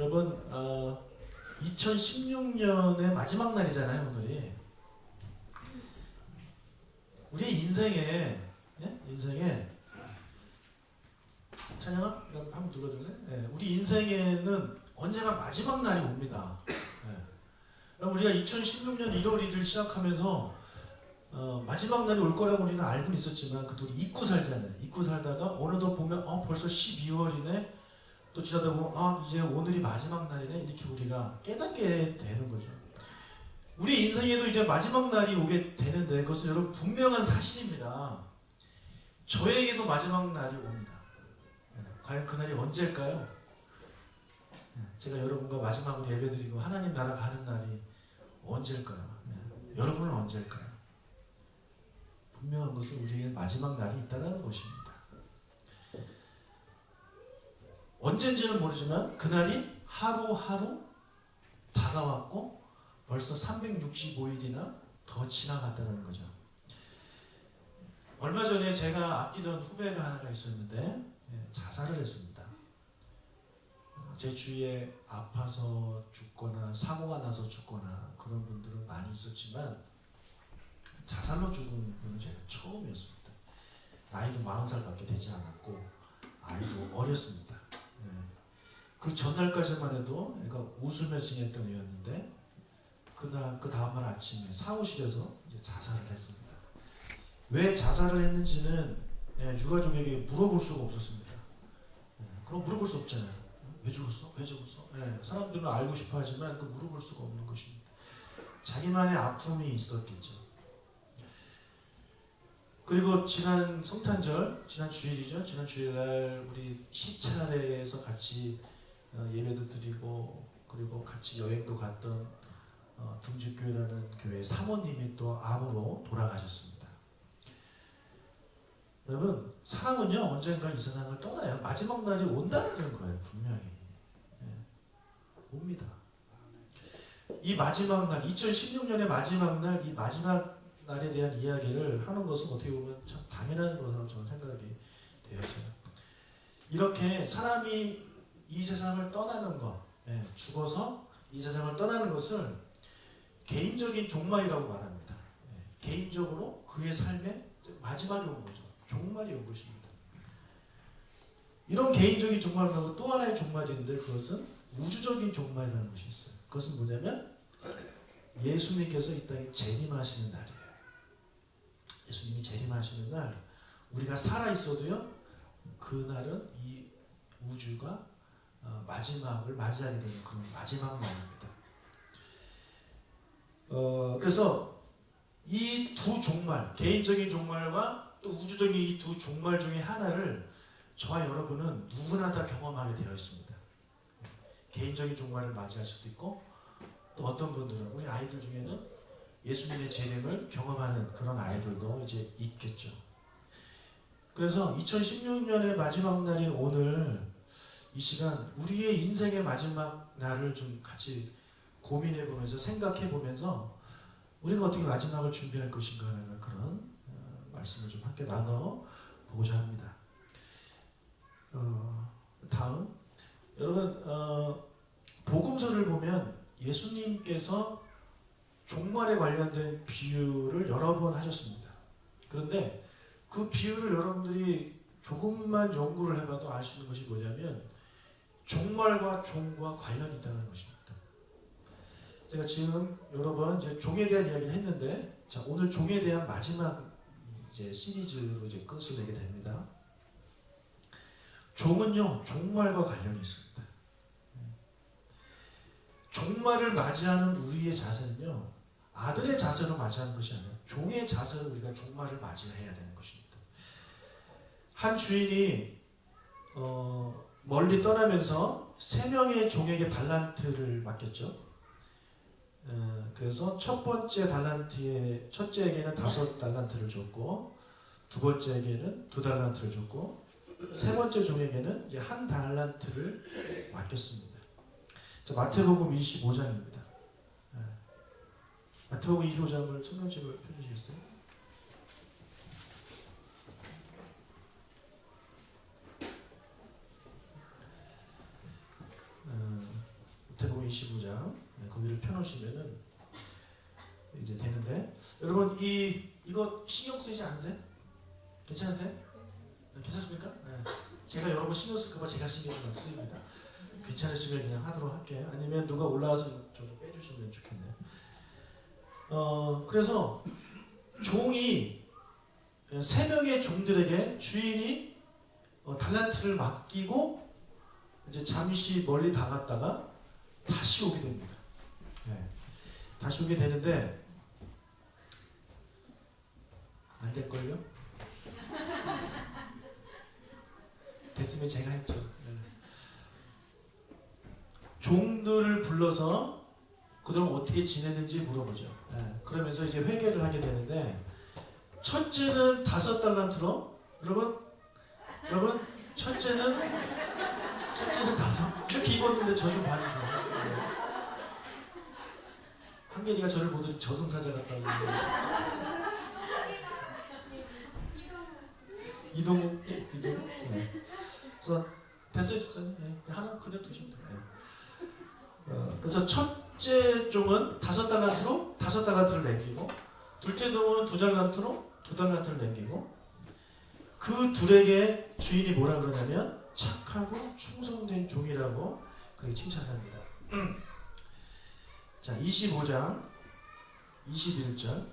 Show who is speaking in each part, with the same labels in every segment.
Speaker 1: 여러분 2016년의 마지막 날이잖아요. 오늘이 우리 인생에 찬양아 한번 눌러줄래? 우리 인생에는 언제가 마지막 날이 옵니다. 우리가 2016년 1월 1일 시작하면서 마지막 날이 올 거라고 우리는 알고는 있었지만 그것도 잊고 살잖아요. 잊고 살다가 어느덧 보면 벌써 12월이네. 또 지나다 보면 이제 오늘이 마지막 날이네. 이렇게 우리가 깨닫게 되는 거죠. 우리 인생에도 이제 마지막 날이 오게 되는데 그것은 여러분 분명한 사실입니다. 저에게도 마지막 날이 옵니다. 과연 그날이 언제일까요? 제가 여러분과 마지막으로 예배드리고 하나님 나라 가는 날이 언제일까요? 여러분은 언제일까요? 분명한 것은 우리에게 마지막 날이 있다는 것입니다. 언젠지는 모르지만 그날이 하루하루 다가왔고 벌써 365일이나 더 지나갔다는 거죠. 얼마 전에 제가 아끼던 후배가 하나가 있었는데 자살을 했습니다. 제 주위에 아파서 죽거나 사고가 나서 죽거나 그런 분들은 많이 있었지만 자살로 죽은 분은 제가 처음이었습니다. 나이도 40살밖에 되지 않았고 아이도 어렸습니다. 그 전날까지만 해도 애가 웃으며 지냈던 애였는데 그 다음날 아침에 사무실에서 이제 자살을 했습니다. 왜 자살을 했는지는 유가족에게 물어볼 수가 없었습니다. 그럼 물어볼 수 없잖아요. 왜 죽었어? 왜 죽었어? 사람들은 알고 싶어 하지만 그 물어볼 수가 없는 것입니다. 자기만의 아픔이 있었겠죠. 그리고 지난 성탄절, 지난 주일이죠. 지난 주일날 우리 시차례에서 같이 예배도 드리고 그리고 같이 여행도 갔던 등주교회라는 교회 사모님이 또 암으로 돌아가셨습니다. 여러분 사람은요 언젠가 이 세상을 떠나요. 마지막 날이 온다는 거예요. 분명히 옵니다. 이 마지막 날 2016년의 마지막 날 이 마지막 날에 대한 이야기를 하는 것은 어떻게 보면 참 당연한 것으로 저는 생각이 되어져요. 이렇게 사람이 이 세상을 떠나는 것, 죽어서 이 세상을 떠나는 것을 개인적인 종말이라고 말합니다. 개인적으로 그의 삶의 마지막이 온 거죠. 종말이 온 것입니다. 이런 개인적인 종말 말고 또 하나의 종말인데 그것은 우주적인 종말이라는 것이 있어요. 그것은 뭐냐면 예수님께서 이 땅에 재림하시는 날이에요. 예수님이 재림하시는 날 우리가 살아있어도요 그날은 이 우주가 마지막을 맞이하게 되는 그런 마지막 날입니다. 그래서 이 두 종말, 개인적인 종말과 또 우주적인 이 두 종말 중에 하나를 저와 여러분은 누구나 다 경험하게 되어 있습니다. 개인적인 종말을 맞이할 수도 있고 또 어떤 분들은 우리 아이들 중에는 예수님의 재림을 경험하는 그런 아이들도 이제 있겠죠. 그래서 2016년의 마지막 날인 오늘 이 시간 우리의 인생의 마지막 날을 좀 같이 고민해 보면서 생각해 보면서 우리가 어떻게 마지막을 준비할 것인가 하는 그런 말씀을 좀 함께 나눠 보고자 합니다. 다음 여러분 복음서를 보면 예수님께서 종말에 관련된 비유를 여러 번 하셨습니다. 그런데 그 비유를 여러분들이 조금만 연구를 해봐도 알 수 있는 것이 뭐냐면 종말과 종과 관련이 있다는 것입니다. 제가 지금 여러 번 이제 종에 대한 이야기를 했는데 자 오늘 종에 대한 마지막 이제 시리즈로 이제 끝을 내게 됩니다. 종은요 종말과 관련이 있습니다. 종말을 맞이하는 우리의 자세는요 아들의 자세로 맞이하는 것이 아니라 종의 자세로 우리가 종말을 맞이해야 되는 것입니다. 한 주인이 멀리 떠나면서 3명의 종에게 달란트를 맡겼죠. 그래서 첫 번째 달란트에 첫째에게는 5달란트를 줬고 두 번째에게는 2달란트를 줬고 세 번째 종에게는 이제 1달란트를 맡겼습니다. 자, 마태복음 25장입니다. 마태복음 25장을 성경책을 펴주시겠어요? 25장 거기를 펴놓으시면은 이제 되는데, 여러분 이거 신경 쓰이지 않으세요? 괜찮으세요? 네, 괜찮습니까? 네. 제가 여러분 신경 쓸까봐 제가 신경이 좀 쓰입니다. 괜찮으시면 그냥 하도록 할게요. 아니면 누가 올라와서 저 좀 빼주시면 좋겠네요. 그래서 종이 3명의 종들에게 주인이 달란트를 맡기고 이제 잠시 멀리 나갔다가 다시 오게 됩니다. 네. 다시 오게 되는데 안 될걸요? 됐으면 제가 했죠. 네. 종들을 불러서 그동안 어떻게 지냈는지 물어보죠. 네. 그러면서 이제 회개를 하게 되는데, 첫째는 5달란트로, 여러분 첫째는 5, 이렇게 입었는데 저 좀 봐주세요. 네. 한결이가 저를 보더니 저승사자 같다고. 이동욱? 네. 그래서 됐어요, 집사님. 네. 하나 그대로 두시면 돼요. 그래서 첫째 종은 5달란트로 5달란트를 남기고, 둘째 종은 2달란트로 2달란트를 남기고, 그 둘에게 주인이 뭐라 그러냐면 착하고 충성된 종이라고 그렇게 칭찬합니다. 자, 25장 21절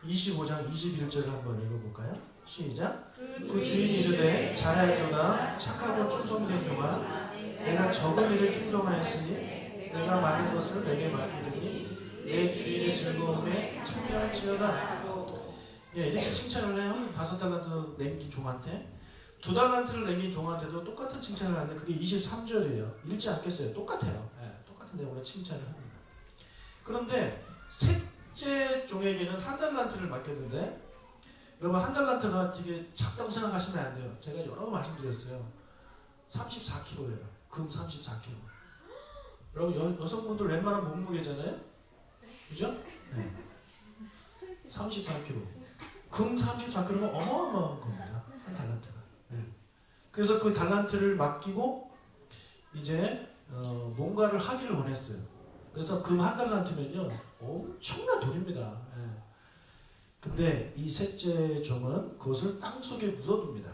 Speaker 1: 25장 21절을 한번 읽어볼까요? 시작. 그 주인이 이르되 잘하였도다 착하고 충성된 종아, 내가 적은 일에 충성하였으니 내가 많은 것을 내게 맡기더니 내 주인의 즐거움에 참여할지어다. 예, 이렇게 칭찬을 해요. 5달란트 남긴 종한테. 2달란트를 남긴 종한테도 똑같은 칭찬을 하는데 그게 23절이에요. 읽지 않겠어요. 똑같아요. 예, 똑같은 내용으로 칭찬을 합니다. 그런데 셋째 종에게는 1달란트를 맡겼는데, 여러분 1달란트가 되게 작다고 생각하시면 안 돼요. 제가 여러 번 말씀드렸어요. 34kg예요. 금 34kg. 여러분 여성분들 웬만한 몸무게잖아요. 그죠? 네. 34kg. 금 34kg면 어마어마한 겁니다. 1달란트가. 네. 그래서 그 달란트를 맡기고 이제 뭔가를 하기를 원했어요. 그래서 금 1달란트면요 엄청난 돈입니다. 네. 근데 이 셋째 종은 그것을 땅속에 묻어둡니다.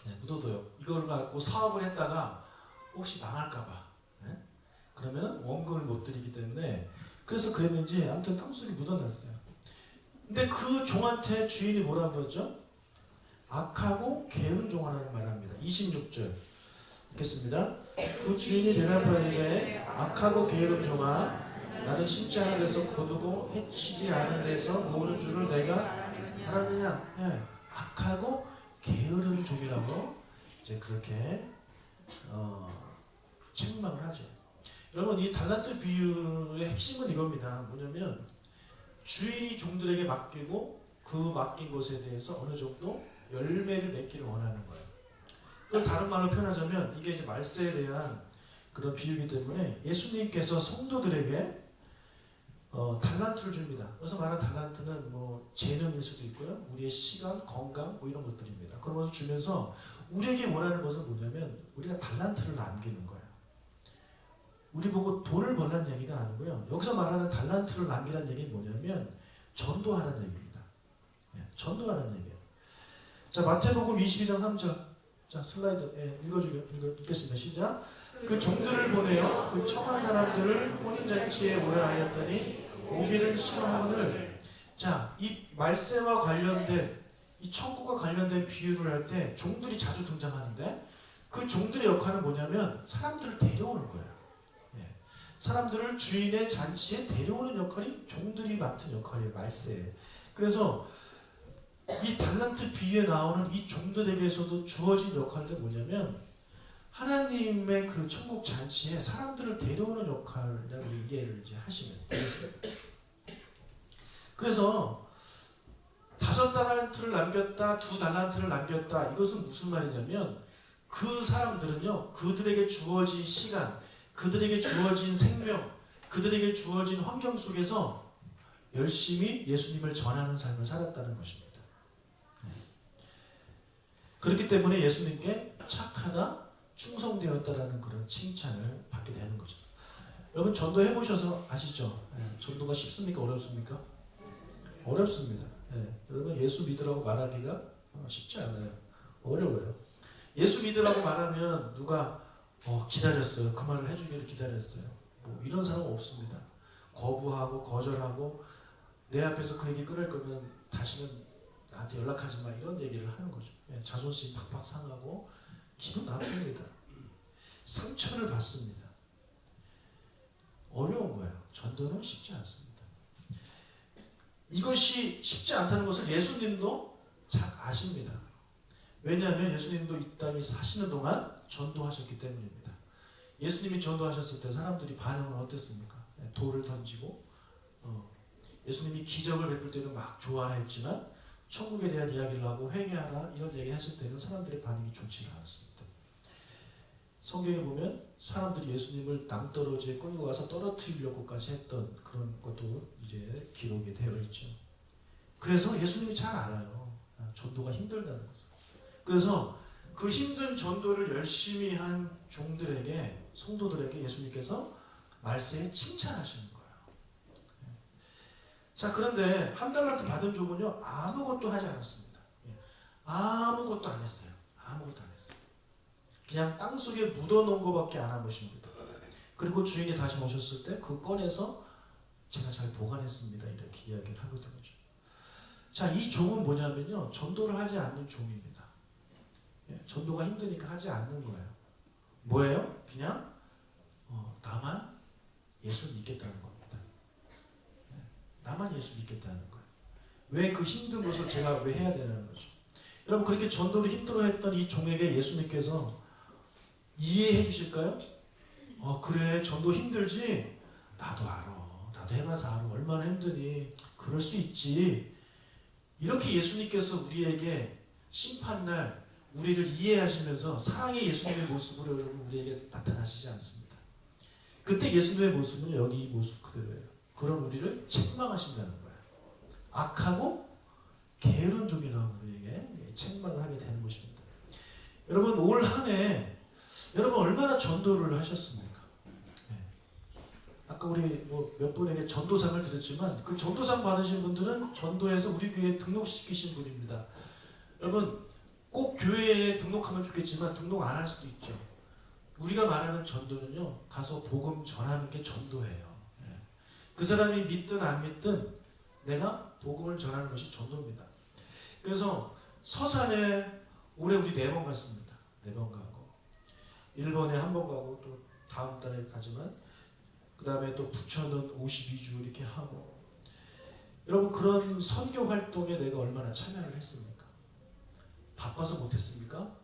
Speaker 1: 네, 묻어둬요. 이걸 갖고 사업을 했다가 혹시 망할까봐. 네? 그러면 원금을 못 드리기 때문에, 그래서 그랬는지 아무튼 땅속에 묻어놨어요. 근데 그 종한테 주인이 뭐라 그러죠? 악하고 게으른 종하라는 말을 합니다. 26절 읽겠습니다. 그 주인이 대답하는데 악하고 게으른 종아, 나는 심지 않은 데서 거두고 해치지 않은 데서 모으는 줄을 내가 알았느냐. 네. 악하고 게으른 종이라고 이제 그렇게 책망을 하죠. 여러분 이 달란트 비유의 핵심은 이겁니다. 뭐냐면 주인이 종들에게 맡기고 그 맡긴 것에 대해서 어느 정도 열매를 맺기를 원하는 거예요. 그걸 다른 말로 표현하자면 이게 이제 말세에 대한 그런 비유이기 때문에 예수님께서 성도들에게 달란트를 줍니다. 그래서 말하는 달란트는 뭐 재능일 수도 있고요, 우리의 시간, 건강 뭐 이런 것들입니다. 그러면서 주면서 우리에게 원하는 것은 뭐냐면 우리가 달란트를 남기는 거예요. 우리 보고 돈을 벌라는 얘기가 아니고요. 여기서 말하는 달란트를 남기라는 얘기는 뭐냐면 전도하는 얘기입니다. 네, 전도하는 얘기예요. 자, 마태복음 22장 3절. 자, 슬라이드 읽겠습니다. 시작. 그 종들을 보내어 그 청한 사람들을 혼인잔치에 오라 하였더니 오기를 싫어하거늘. 자, 이 말세와 관련된, 이 천국과 관련된 비유를 할 때 종들이 자주 등장하는데, 그 종들의 역할은 뭐냐면 사람들을 데려오는 거예요. 예. 사람들을 주인의 잔치에 데려오는 역할이 종들이 맡은 역할이에요. 말세에. 그래서 이 달란트 비유에 나오는 이 종들에게서도 주어진 역할은 뭐냐면 하나님의 그 천국 잔치에 사람들을 데려오는 역할이라고 이해를 이제 하시면 되겠습니다. 그래서 5달란트를 남겼다, 2달란트를 남겼다, 이것은 무슨 말이냐면 그 사람들은요, 그들에게 주어진 시간, 그들에게 주어진 생명, 그들에게 주어진 환경 속에서 열심히 예수님을 전하는 삶을 살았다는 것입니다. 그렇기 때문에 예수님께 착하다, 충성되었다 되었다라는 그런 칭찬을 받게 되는 거죠. 여러분 전도 해보셔서 아시죠? 전도가 쉽습니까? 어렵습니까? 어렵습니다. 여러분 예수 믿으라고 말하기가 쉽지 않아요. 어려워요. 예수 믿으라고 말하면 누가 기다렸어요. 그 말을 해주기를 기다렸어요. 뭐 이런 사람 없습니다. 거부하고 거절하고 내 앞에서 그 얘기 끊을 거면 다시는 나한테 연락하지 마 이런 얘기를 하는 거죠. 자존심 팍팍 상하고 기분 나쁩니다. 상처를 받습니다. 어려운 거예요. 전도는 쉽지 않습니다. 이것이 쉽지 않다는 것을 예수님도 잘 아십니다. 왜냐하면 예수님도 이 땅에 사시는 동안 전도하셨기 때문입니다. 예수님이 전도하셨을 때 사람들이 반응은 어땠습니까? 돌을 던지고 예수님이 기적을 베풀 때는 막 좋아라 했지만 천국에 대한 이야기를 하고 회개하라 이런 얘기 했을 때는 사람들의 반응이 좋지 않았습니다. 성경에 보면 사람들이 예수님을 낭떠러지에 끌고 가서 떨어뜨리려고까지 했던 그런 것도 이제 기록이 되어 있죠. 그래서 예수님이 잘 알아요. 전도가 힘들다는 것을. 그래서 그 힘든 전도를 열심히 한 종들에게, 성도들에게 예수님께서 말세에 칭찬하시는 거예요. 자, 그런데 한 달란트 받은 종은요 아무것도 하지 않았습니다. 아무것도 안 했어요. 아무것도 안 했어요. 그냥 땅속에 묻어놓은 것밖에 안 한 것입니다. 그리고 주인이 다시 오셨을 때 그 꺼내서 제가 잘 보관했습니다. 이렇게 이야기를 하거든요. 자, 이 종은 뭐냐면요 전도를 하지 않는 종입니다. 전도가 힘드니까 하지 않는 거예요. 뭐예요? 그냥 나만 예수 믿겠다는 겁니다. 나만 예수 믿겠다는 거예요. 왜 그 힘든 것을 제가 왜 해야 되는 거죠? 여러분 그렇게 전도를 힘들어했던 이 종에게 예수님께서 이해해 주실까요? 그래 전도 힘들지? 나도 알아. 나도 해봐서 알아. 얼마나 힘드니? 그럴 수 있지. 이렇게 예수님께서 우리에게 심판날 우리를 이해하시면서 사랑의 예수님의 모습으로 여러분 우리에게 나타나시지 않습니다. 그때 예수님의 모습은 여기 이 모습 그대로예요. 그런 우리를 책망하신다는 거예요. 악하고 게으른 종이라고 우리에게 책망을 하게 되는 것입니다. 여러분 올 한 해 여러분 얼마나 전도를 하셨습니까? 아까 우리 몇 분에게 전도상을 드렸지만 그 전도상 받으신 분들은 전도해서 우리 교회에 등록시키신 분입니다. 여러분 꼭 교회에 등록하면 좋겠지만 등록 안 할 수도 있죠. 우리가 말하는 전도는요 가서 복음 전하는 게 전도예요. 그 사람이 믿든 안 믿든 내가 복음을 전하는 것이 전도입니다. 그래서 서산에 올해 우리 4번 갔습니다. 4번 가고 일본에 1번 가고 또 다음 달에 가지만 그 다음에 또 부천은 52주 이렇게 하고 여러분 그런 선교 활동에 내가 얼마나 참여를 했습니까? 바빠서 못했습니까?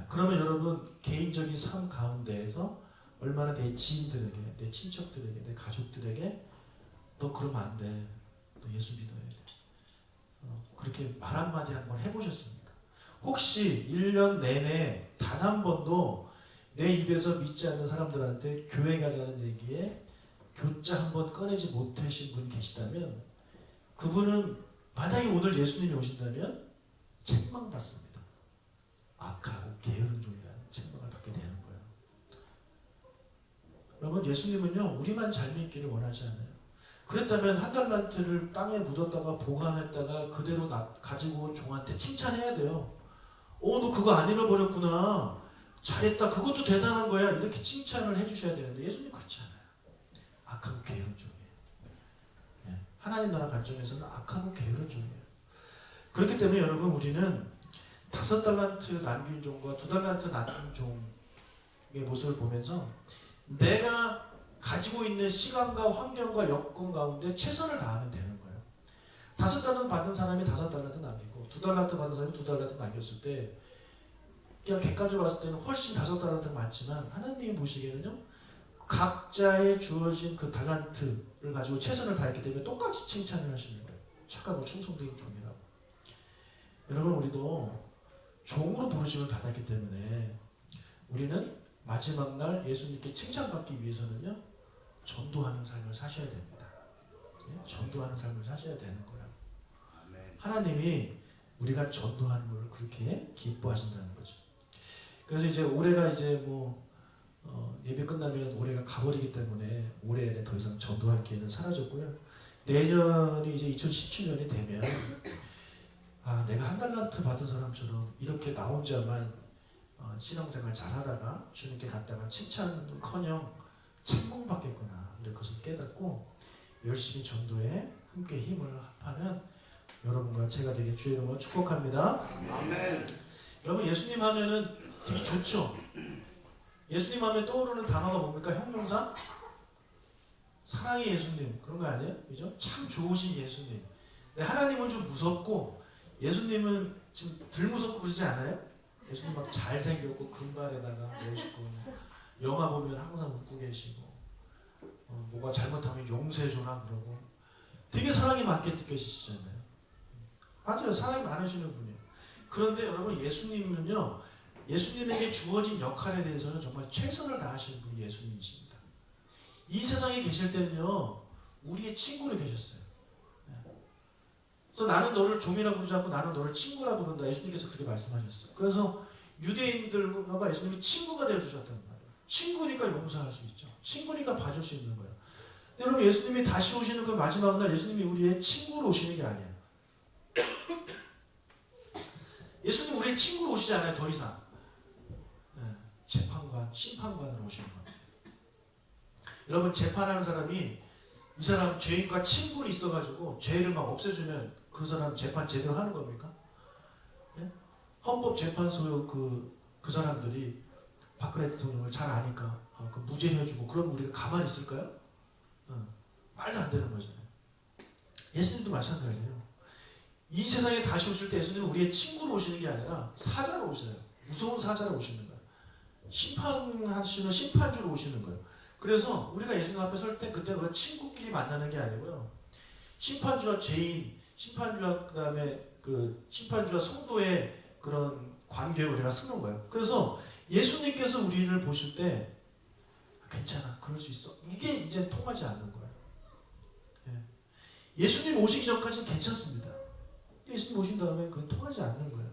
Speaker 1: 그러면 여러분 개인적인 삶 가운데에서 얼마나 내 지인들에게 내 친척들에게 내 가족들에게 너 그러면 안 돼. 너 예수 믿어야 돼. 그렇게 말 한마디 한번 해보셨습니까? 혹시 1년 내내 단 한 번도 내 입에서 믿지 않는 사람들한테 교회 가자는 얘기에 교자 한번 꺼내지 못하신 분이 계시다면 그분은 만약에 오늘 예수님이 오신다면 책망받습니다. 악하고 게으른 종이라는 책망을 받게 되는 거예요. 여러분 예수님은요 우리만 잘 믿기를 원하지 않아요. 그랬다면 한 달란트를 땅에 묻었다가 보관했다가 그대로 가지고 온 종한테 칭찬해야 돼요. 너 그거 안 잃어버렸구나. 잘했다. 그것도 대단한 거야. 이렇게 칭찬을 해주셔야 되는데 예수님 그렇지 않아요. 악하고 게으른 종이에요. 하나님 나라 관점에서는 악하고 게으른 종이에요. 그렇기 때문에 여러분 우리는 5달란트 남긴 종과 2달란트 남긴 종의 모습을 보면서 내가 가지고 있는 시간과 환경과 여건 가운데 최선을 다하면 되는 거예요. 5달란트 받은 사람이 5달란트 남기고 2달란트 받은 사람이 2달란트 남겼을 때 그냥 객관적으로 봤을 때는 훨씬 5달란트가 많지만 하나님이 보시기에는요 각자의 주어진 그 달란트를 가지고 최선을 다했기 때문에 똑같이 칭찬을 하시는 거예요. 착하고 충성된 종이라고. 여러분 우리도 종으로 부르심을 받았기 때문에 우리는 마지막 날 예수님께 칭찬받기 위해서는요 전도하는 삶을 사셔야 됩니다. 전도하는 삶을 사셔야 되는 거예요. 하나님이 우리가 전도하는 걸 그렇게 기뻐하신다는 거죠. 그래서 이제 올해가 이제 예배 끝나면 올해가 가버리기 때문에 올해 더 이상 전도할 기회는 사라졌고요. 내년이 이제 2017년이 되면 내가 한 달란트 받은 사람처럼 이렇게 나 혼자만 신앙생활 잘하다가 주님께 갔다가 칭찬커녕 책망받겠구나 이런 것을 깨닫고 열심히 전도에 함께 힘을 합하는 여러분과 제가 되길 주의 이름으로 축복합니다.
Speaker 2: 아멘.
Speaker 1: 여러분 예수님 하면은 되게 좋죠. 예수님 하면 떠오르는 단어가 뭡니까? 형용사? 사랑의 예수님 그런 거 아니에요? 그죠? 참 좋으신 예수님. 근데 하나님은 좀 무섭고 예수님은 좀 덜 무섭고 그러지 않아요? 예수님 막 잘생겼고 금발에다가 멋있고 영화 보면 항상 웃고 계시고 뭐가 잘못하면 용서해줘라 그러고 되게 사랑이 많게 느껴지시잖아요. 맞아요. 사랑이 많으시는 분이에요. 그런데 여러분 예수님은요. 예수님에게 주어진 역할에 대해서는 정말 최선을 다하시는 분이 예수님이십니다. 이 세상에 계실 때는요. 우리의 친구로 계셨어요. 그래서 나는 너를 종이라고 부르지 않고 나는 너를 친구라고 부른다. 예수님께서 그렇게 말씀하셨어요. 그래서 유대인들과 예수님이 친구가 되어주셨단 말이에요. 친구니까 용서할 수 있죠. 친구니까 봐줄 수 있는 거예요. 근데 여러분 예수님이 다시 오시는 그 마지막 날 예수님이 우리의 친구로 오시는 게 아니에요. 예수님 우리의 친구로 오시지 않아요. 더 이상. 재판관, 심판관으로 오시는 겁니다. 여러분 재판하는 사람이 이 사람 죄인과 친분이 있어가지고 죄를 막 없애주면 그 사람 재판 제대로 하는 겁니까? 예? 헌법재판소 그 사람들이 박근혜 대통령을 잘 아니까 그 무죄해주고 그럼 우리가 가만히 있을까요? 말도 안 되는 거잖아요. 예수님도 마찬가지예요. 이 세상에 다시 오실 때 예수님은 우리의 친구로 오시는 게 아니라 사자로 오셔요. 무서운 사자로 오시는 거예요. 심판하시는 심판주로 오시는 거예요. 그래서 우리가 예수님 앞에 설 때 그때 그런 친구끼리 만나는 게 아니고요. 심판주와 죄인, 심판주와 그다음에 그 심판주와 성도의 그런 관계로 우리가 쓰는 거예요. 그래서 예수님께서 우리를 보실 때 괜찮아, 그럴 수 있어. 이게 이제 통하지 않는 거예요. 예수님 오시기 전까지는 괜찮습니다. 예수님 오신 다음에 그건 통하지 않는 거예요.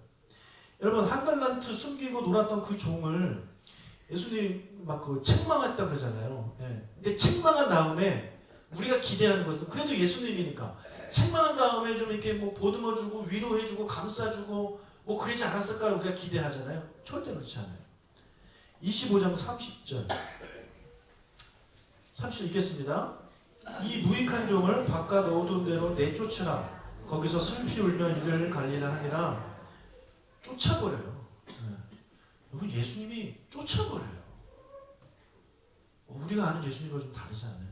Speaker 1: 여러분 한 달란트 숨기고 놀았던 그 종을 예수님 막 그 책망했다 그러잖아요. 근데 책망한 다음에 우리가 기대하는 것은 그래도 예수님이니까 책망한 다음에 좀 이렇게 뭐 보듬어주고 위로해주고 감싸주고 뭐 그러지 않았을까 우리가 기대하잖아요. 절대 그렇지 않아요. 25장 30절 30절 읽겠습니다. 이 무익한 종을 바깥 어두운 데로 내쫓으라. 거기서 슬피 울며 이를 갈리라 하니라. 쫓아버려요. 여러분 예수님이 쫓아버려요. 우리가 아는 예수님과 좀 다르지 않아요?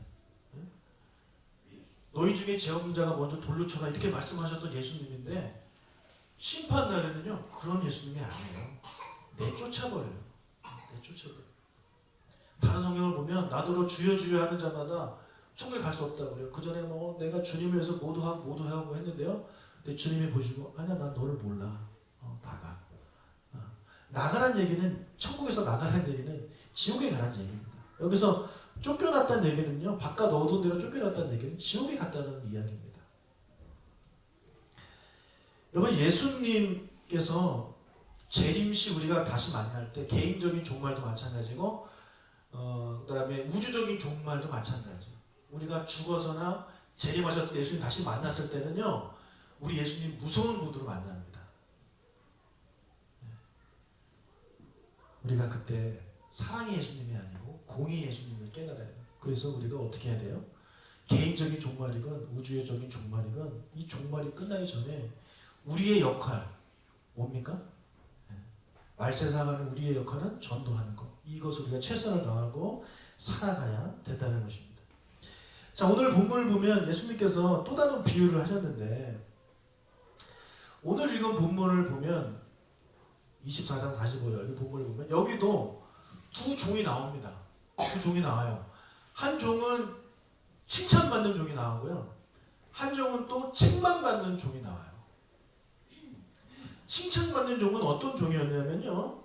Speaker 1: 너희 중에 죄 없는 자가 먼저 돌로 쳐라 이렇게 말씀하셨던 예수님인데 심판 날에는요 그런 예수님이 아니에요. 내쫓아버려요. 내쫓아버려요. 다른 성경을 보면 나더러 주여 주여 하는 자마다 천국에 갈 수 없다고 그래요. 그 전에 뭐 내가 주님을 위해서 모두 하고 했는데요. 근데 주님이 보시고 아니야 난 너를 몰라. 나가. 나가란 얘기는 천국에서 나가란 얘기는 지옥에 가란 얘기입니다. 여기서 쫓겨났다는 얘기는요. 바깥 어두운 데로 쫓겨났다는 얘기는 지옥에 갔다는 이야기입니다. 여러분 예수님께서 재림시 우리가 다시 만날 때 개인적인 종말도 마찬가지고 그다음에 우주적인 종말도 마찬가지예요. 우리가 죽어서나 재림하셨을 때 예수님 다시 만났을 때는요. 우리 예수님 무서운 분으로 만납니다. 우리가 그때 사랑의 예수님이 아니고 공의 예수님을 깨달아야 돼요. 그래서 우리가 어떻게 해야 돼요? 개인적인 종말이건 우주적인 종말이건 이 종말이 끝나기 전에 우리의 역할 뭡니까? 말세 나가는 우리의 역할은 전도하는 것. 이것을 우리가 최선을 다하고 살아가야 된다는 것입니다. 자, 오늘 본문을 보면 예수님께서 또 다른 비유를 하셨는데 오늘 읽은 본문을 보면 24장 45절 이 본문을 보면 여기도 두 종이 나옵니다. 두 종이 나와요. 한 종은 칭찬받는 종이 나오고요. 한 종은 또 책망받는 종이 나와요. 칭찬받는 종은 어떤 종이었냐면요.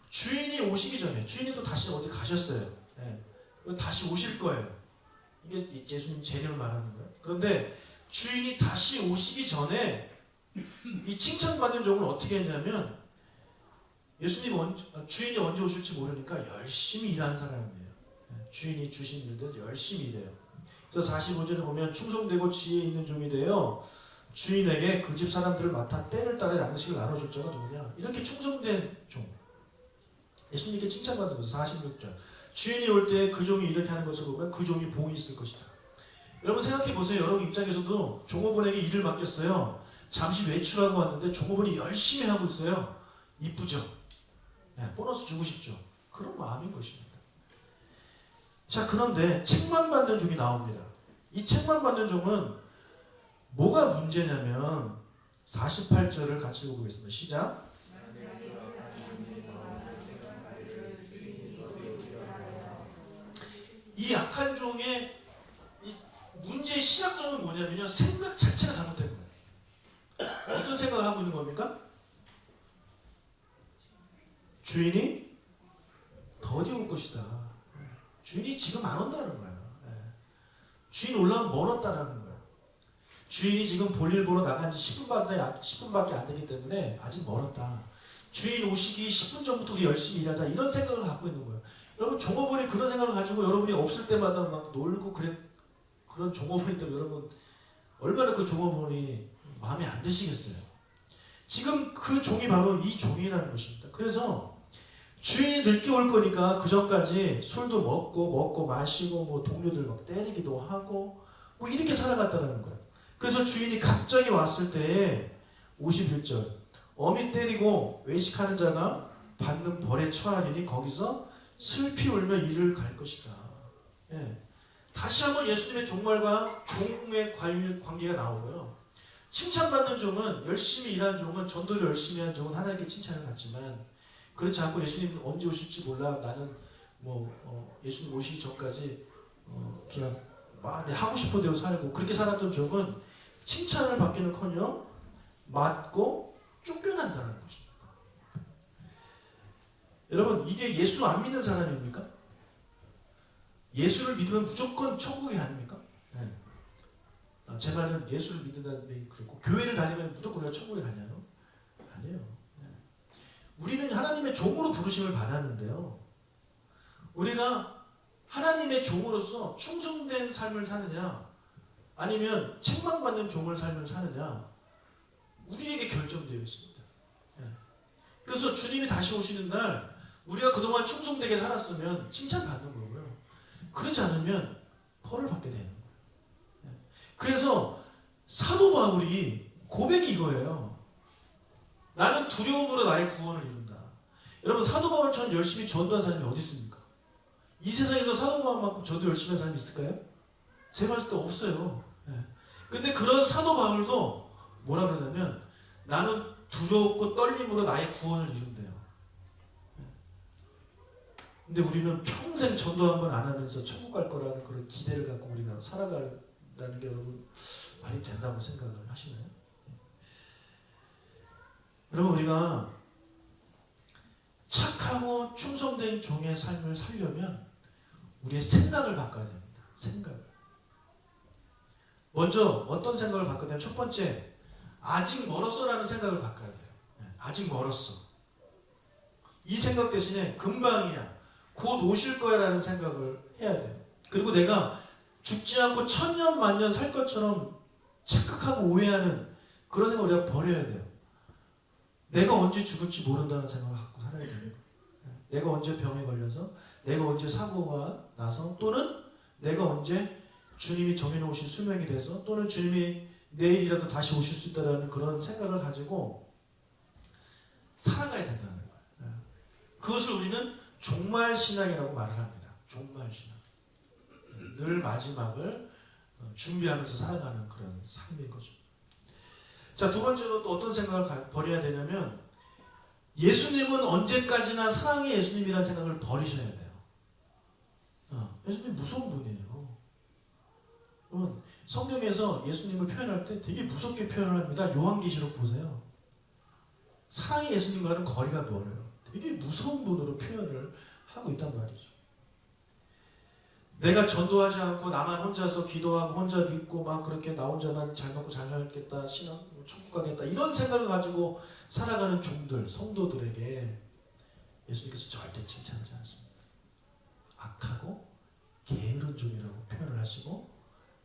Speaker 1: 주인이 오시기 전에 주인이 또 다시 어디 가셨어요. 다시 오실 거예요. 이게 예수님 재림을 말하는 거예요. 그런데 주인이 다시 오시기 전에 이 칭찬받는 종은 어떻게 했냐면 주인이 언제 오실지 모르니까 열심히 일하는 사람이에요. 주인이 주신 일들 열심히 일해요. 그래서 45절에 보면 충성되고 지혜 있는 종이 되어 주인에게 그 집 사람들을 맡아 때를 따라 양식을 나눠줄 자가 누구냐. 이렇게 충성된 종, 예수님께 칭찬받는 거죠. 46절 주인이 올 때 그 종이 이렇게 하는 것을 보면 그 종이 복이 있을 것이다. 여러분 생각해 보세요. 여러분 입장에서도 종업원에게 일을 맡겼어요. 잠시 외출하고 왔는데 종업원이 열심히 하고 있어요. 이쁘죠? 네, 보너스 주고 싶죠? 그런 마음인 것입니다. 자, 그런데 책만 받는 종이 나옵니다. 이 책만 받는 종은 뭐가 문제냐면 48절을 같이 읽어보겠습니다. 시작. 이 약한 종의 이 문제의 시작점은 뭐냐면요, 생각 자체가 잘못된 거예요. 어떤 생각을 하고 있는 겁니까? 주인이 더디 올 것이다. 주인이 지금 안 온다는 거예요. 주인 올라오면 멀었다는 거예요. 주인이 지금 볼일 보러 나간 지 10분밖에 안 되기 때문에 아직 멀었다. 주인 오시기 10분 전부터 우리 열심히 일하자. 이런 생각을 갖고 있는 거예요. 여러분 종업원이 그런 생각을 가지고 여러분이 없을 때마다 막 놀고 그런 종업원이 때문에 여러분 얼마나 그 종업원이 마음에 안 드시겠어요. 지금 그 종이 바로 이 종이라는 것입니다. 그래서 주인이 늦게 올 거니까 그 전까지 술도 먹고 마시고 뭐 동료들 막 때리기도 하고 뭐 이렇게 살아갔다는 거예요. 그래서 주인이 갑자기 왔을 때에 51절 어미 때리고 외식하는 자가 받는 벌에 처하리니 거기서 슬피 울며 이를 갈 것이다. 예. 다시 한번 예수님의 종말과 종의 관계가 나오고요. 칭찬받는 종은 열심히 일한 종은 전도를 열심히 한 종은 하나님께 칭찬을 받지만 그렇지 않고 예수님 언제 오실지 몰라 나는 예수님 오시기 전까지 그냥 내 하고 싶은 대로 살고 그렇게 살았던 종은 칭찬을 받기는커녕 맞고 쫓겨난다는 것입니다. 여러분 이게 예수 안 믿는 사람입니까? 예수를 믿으면 무조건 천국이 아닙니까? 네. 제 말은 예수를 믿는다는 게 그렇고 교회를 다니면 무조건 우리가 천국에 가냐요? 아니에요. 네. 우리는 하나님의 종으로 부르심을 받았는데요. 우리가 하나님의 종으로서 충성된 삶을 사느냐 아니면 책망받는 종을 삶을 사느냐 우리에게 결정되어 있습니다. 네. 그래서 주님이 다시 오시는 날 우리가 그동안 충성되게 살았으면 칭찬받는 거고요. 그렇지 않으면 벌을 받게 되는 거예요. 그래서 사도 바울이 고백이 이거예요. 나는 두려움으로 나의 구원을 이룬다. 여러분 사도 바울처럼 열심히 전도한 사람이 어디 있습니까? 이 세상에서 사도 바울만큼 저도 열심히 한 사람이 있을까요? 제가 봤을 때 없어요. 근데 그런 사도 바울도 뭐라 그러냐면 나는 두렵고 떨림으로 나의 구원을 이룬대요. 근데 우리는 평생 전도 한 번 안 하면서 천국 갈 거라는 그런 기대를 갖고 우리가 살아간다는 게 여러분 말이 된다고 생각을 하시나요? 여러분 우리가 착하고 충성된 종의 삶을 살려면 우리의 생각을 바꿔야 됩니다. 생각을. 먼저 어떤 생각을 바꿔야 되냐면 첫 번째 아직 멀었어라는 생각을 바꿔야 돼요. 아직 멀었어. 이 생각 대신에 금방이야. 곧 오실 거야 라는 생각을 해야 돼요. 그리고 내가 죽지 않고 천년 만년 살 것처럼 착각하고 오해하는 그런 생각을 우리가 버려야 돼요. 내가 언제 죽을지 모른다는 생각을 갖고 살아야 됩니다. 내가 언제 병에 걸려서 내가 언제 사고가 나서 또는 내가 언제 주님이 정해놓으신 수명이 돼서 또는 주님이 내일이라도 다시 오실 수 있다는 그런 생각을 가지고 살아가야 된다는 거예요. 그것을 우리는 종말 신앙이라고 말을 합니다. 종말 신앙. 늘 마지막을 준비하면서 살아가는 그런 삶인 거죠. 자, 두 번째로 또 어떤 생각을 버려야 되냐면 예수님은 언제까지나 사랑의 예수님이라는 생각을 버리셔야 돼요. 예수님 무서운 분이에요. 여러분 성경에서 예수님을 표현할 때 되게 무섭게 표현을 합니다. 요한계시록 보세요. 사랑의 예수님과는 거리가 멀어요. 되게 무서운 분으로 표현을 하고 있단 말이죠. 내가 전도하지 않고 나만 혼자서 기도하고 혼자 믿고 막 그렇게 나 혼자만 잘 먹고 잘 살겠다, 신앙 천국 가겠다 이런 생각을 가지고 살아가는 종들, 성도들에게 예수님께서 절대 칭찬하지 않습니다. 악하고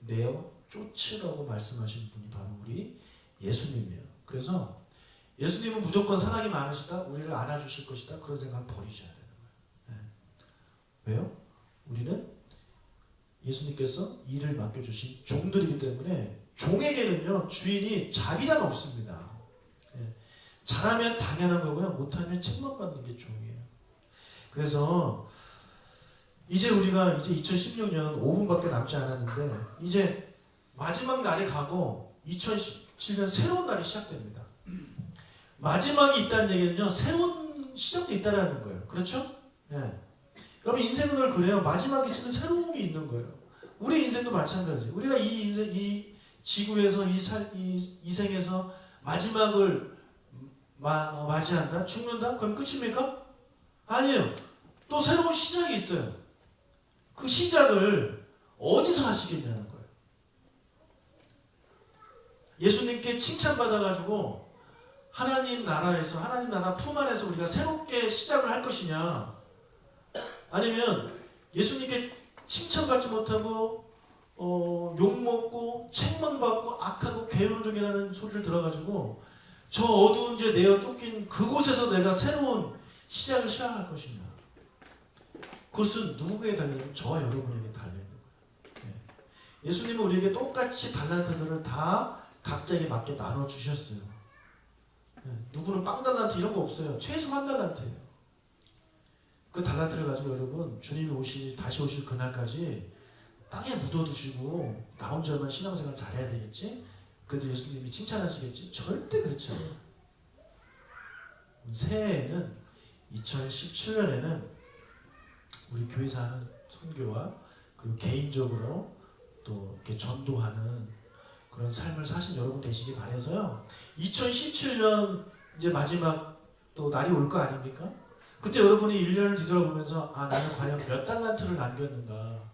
Speaker 1: 내어 쫓으라고 말씀하신 분이 바로 우리 예수님이에요. 그래서 예수님은 무조건 사랑이 많으시다, 우리를 안아주실 것이다, 그런 생각 버리셔야 되는 거예요. 왜요? 우리는 예수님께서 일을 맡겨주신 종들이기 때문에 종에게는요 주인이 자비란 없습니다. 잘하면 당연한 거고요, 못하면 책만 받는 게 종이에요. 그래서 이제 우리가 이제 2016년 5분밖에 남지 않았는데 이제 마지막 날이 가고 2017년 새로운 날이 시작됩니다. 마지막이 있다는 얘기는요 새로운 시작도 있다는 거예요. 그렇죠? 여러분 인생은 그래요. 마지막이 있으면 새로운 게 있는 거예요. 우리 인생도 마찬가지예요. 우리가 이 인생, 이 지구에서 이 생에서 마지막을 맞이한다? 죽는다? 그럼 끝입니까? 아니에요. 또 새로운 시작이 있어요. 그 시작을 어디서 하시겠냐는 거예요. 예수님께 칭찬받아가지고 하나님 나라에서, 하나님 나라 품 안에서 우리가 새롭게 시작을 할 것이냐, 아니면 예수님께 칭찬받지 못하고 욕먹고 책만 받고 악하고 게으름종이라는 소리를 들어가지고 저 어두운 죄 내어 쫓긴 그곳에서 내가 새로운 시작을 시작할 것이냐. 그것은 누구에게 달려있는? 저와 여러분에게 달려있는 거예요. 예수님은 우리에게 똑같이 달란트들을 다 각자에게 맞게 나눠주셨어요. 누구는 빵 달란트 이런 거 없어요. 최소 한 달란트예요. 그 달란트를 가지고 여러분 주님이 다시 오실 그날까지 땅에 묻어두시고 나 혼자만 신앙생활 잘해야 되겠지? 그래도 예수님이 칭찬하시겠지? 절대 그렇지 않아요. 새해에는 2017년에는 우리 교회에서 하는 선교와 그리고 개인적으로 또 이렇게 전도하는 그런 삶을 사신 여러분 되시기 바라서요. 2017년 이제 마지막 또 날이 올 거 아닙니까? 그때 여러분이 1년을 뒤돌아보면서 나는 과연 몇 달란트를 남겼는가.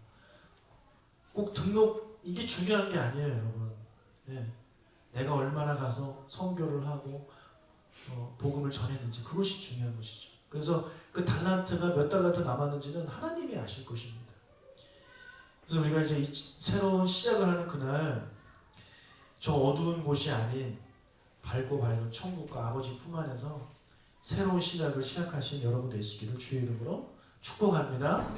Speaker 1: 꼭 등록, 이게 중요한 게 아니에요, 여러분. 내가 얼마나 가서 선교를 하고 복음을 전했는지, 그것이 중요한 것이죠. 그래서 그 달란트가 몇 달란트 남았는지는 하나님이 아실 것입니다. 그래서 우리가 이제 새로운 시작을 하는 그날, 저 어두운 곳이 아닌 밝고 밝은 천국과 아버지 품 안에서 새로운 시작을 시작하신 여러분 되시기를 주의 이름으로 축복합니다.